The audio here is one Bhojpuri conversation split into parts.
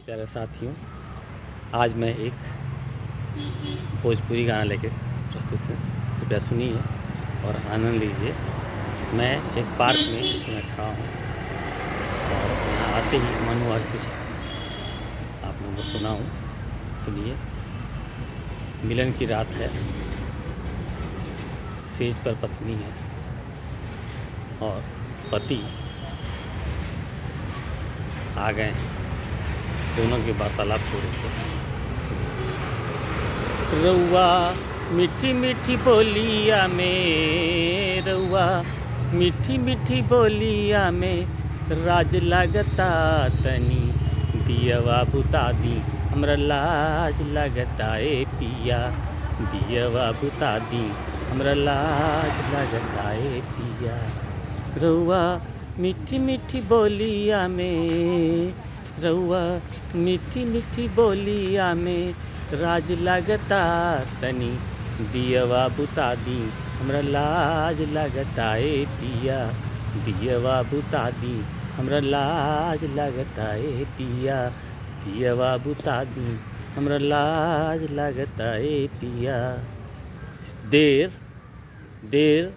प्यारे साथियों, आज मैं एक भोजपुरी गाना लेके प्रस्तुत हूँ। कृपया सुनिए और आनंद लीजिए। मैं एक पार्क में इस समय खड़ा हूँ और यहाँ आते ही मनोहर कुछ आप लोगों को सुनाऊँ। सुनिए। मिलन की रात है, सेज पर पत्नी है और पति आ गए हैं। दोनों की वार्तालाप हो रही है। रउआ मीठी मीठी बोलिया में, रउआ मीठी मीठी बोलिया में राज लागता तनी दियवा बुता दी, हमरा लाज लागता ए पिया, दियवा बुता दी, हमरा लाज लागता ए पिया। रउआ मीठी मीठी बोलिया में, रउआ मीठी मीठी बोलिया में राज लागता तनी दियवा बुता दी, हमरा लाज लागता ए पिया, दियवा बुता दी, हमरा लाज लागता ए पिया, दियवा बुता दी, हमरा लाज लागता ए पिया। देर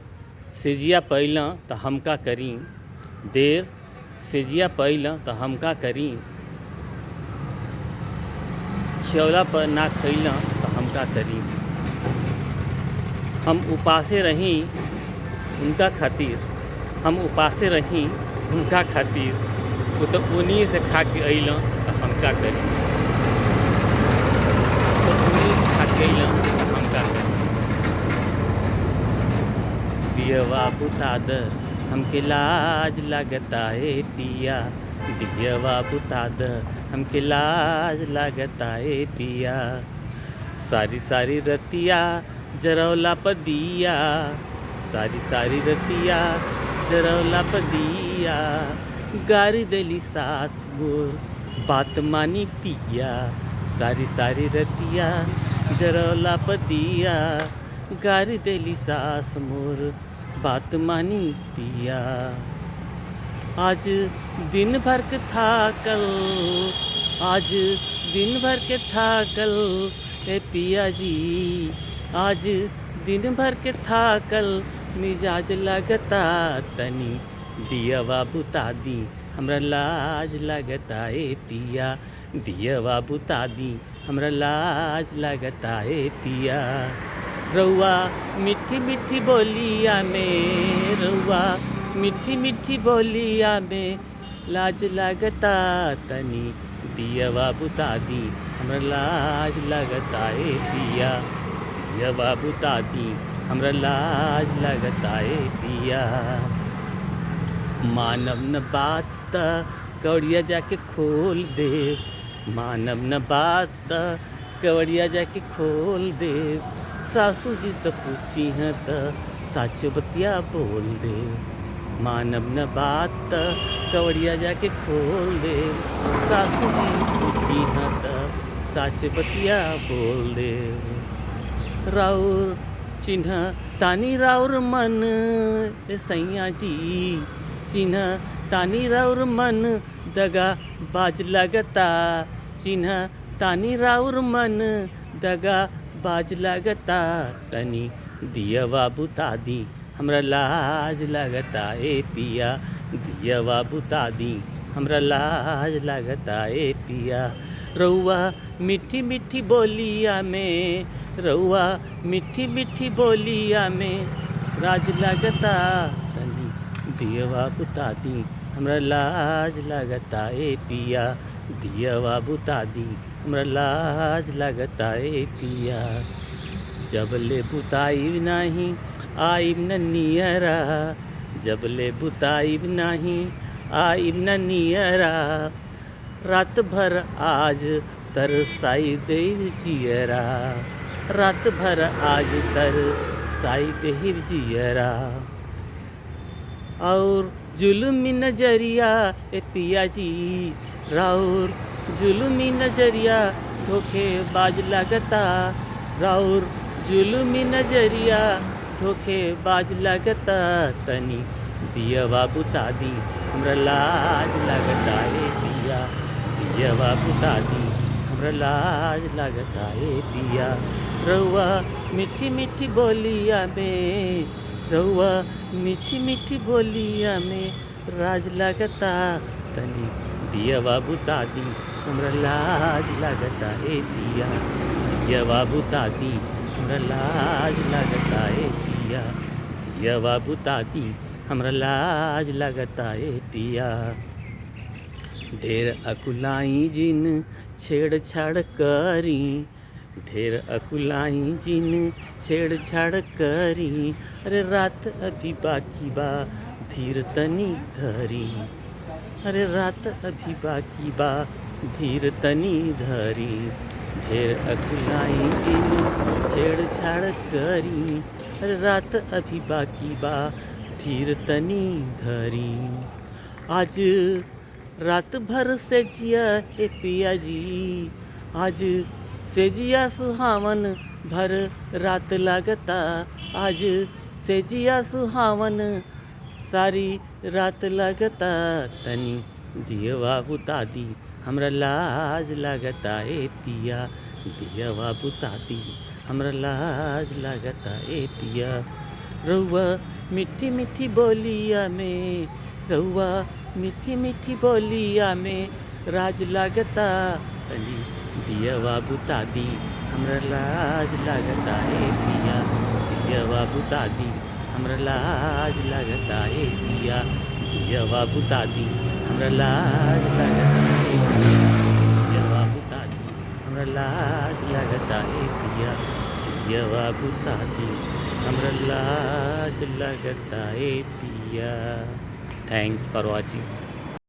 सेजिया पइला त हमका करी, देर सेजिया पइला त हमका करी, खियौला पर ना खइला त हमका करी। हम उपासे रही उनका खातिर, हम उपासे रही उनका खातिर, वो तो उन्हीं से खा के अइला त हमका करी, तो उन्हीं से खा के अइला त हमका करी। दियवा बुता द हमके लाज लागता ए पिया, दियवा बुता द हमके लाज लागता ए पिया। सारी सारी रतिया जरौला पर दिया, सारी सारी रतिया जरौला पर दिया, गारी देली सास मोर बात मानी पिया। सारी सारी रतिया जरौला पर दिया, गारी देली सास मोर बात मानी पिया। आज दिन भर के थाकल, आज दिन भर के थाकल ए पिया जी, आज दिन भर के थाकल मिजाज लगता तनी दियवा बुता दी, हमरा लाज लगता ए पिया, दियवा बुता दी, हमरा लाज लगता ए पिया। रउआ मीठी मीठी बोलिया में, रउआ मीठी मीठी बोलिया में लाज लागता तनी दियवा बुता दी, हमरा लाज लागता ए पिया, दियवा बुता दी, हमरा लाज लागता ए पिया। मानव न बात त कवड़िया जाके खोल दे, मानव न बात त कवड़िया जाके खोल दे, सासू जी तो पूछी हैं त साच बतिया बोल दे। मानव न बात त कवड़िया जाके खोल दे, सासू जी पूछी हैं त साच बतिया बोल दे। राउर चिन्ह तानी राउर मन सैया जी, चिन्ह तानी राउर मन दगा बाज लगता, चिन्ह तानी राउर मन दगा बाज लगता तनी दियवा बुता दी, हमरा लाज लगता ए पिया, दियवा बुता दी, हमरा लाज लगता ए पिया। रउआ मीठी मीठी बोलिया में, रउआ मीठी मीठी बोलिया में राज लगता तनी दियवा बुता दी, हमरा लाज लगता ए पिया, दियवा बुता दी, हमरा लाज लगता ए पिया। जबले बुताई नाही आइब न नियरा, जबले बुताई नाही आइब न नियरा, रात भर आज तरसाई देव जियरा, रात भर आज तरसाई देव जियरा। और जुल्मी नजरिया ए पिया जी, राउर जुल्मी नजरिया धोखेबाज लगता, राउर जुल्मी नजरिया धोखेबाज लगता तनी दियवा बुता दी, हमरा लाज लगता ए पिया, दियवा बुता दी हमरा लाज लगता ए पिया। रउआ मीठी मीठी बोलिया में, रउआ मीठी मीठी बोलिया में राज लगता तनी दियवा बुता दी हमरा लाज लगता ए पिया। दियवा बुता दी हमरा लाज लगता ए पिया। दियवा बुता दी हमरा लाज लगता ए पिया। ढेर अकुलाई जिन छेड़छाड़ करी, ढेर अकुलाई जिन छेड़छाड़ करी। अरे रात अभी बाकी बा धीर तनी धरी, अरे रात अभी बाकी बा धीर तनी धरी। ढेर अकुलाई जिन छेड़छाड़ करी, अरे रात अभी बाकी बा धीर तनी धरी। आज रात भर से जिया ए पिया जी, आज से जिया सुहावन भर रात लगता। आज से जिया सुहावन सारी रात लगता तनी दियवा बुता दी हमरा लाज लगता ए पिया। दियवा बुता दी हमरा लाज लगता ए पिया। रउआ मीठी मीठी बोलिया में, रउआ मीठी मीठी बोलिया में राज लगता तनी दियवा बुता दी हमरा लाज लगता ए पिया। दियवा बुता दी हमरा लाज लगता ए पिया। दियवा बुता दी हमरा लाज लगता ए पिया। दियवा बुता दी हमरा लाज लगता ए पिया। दियवा बुता दी हमरा लाज लगता ए पिया। Thanks for watching.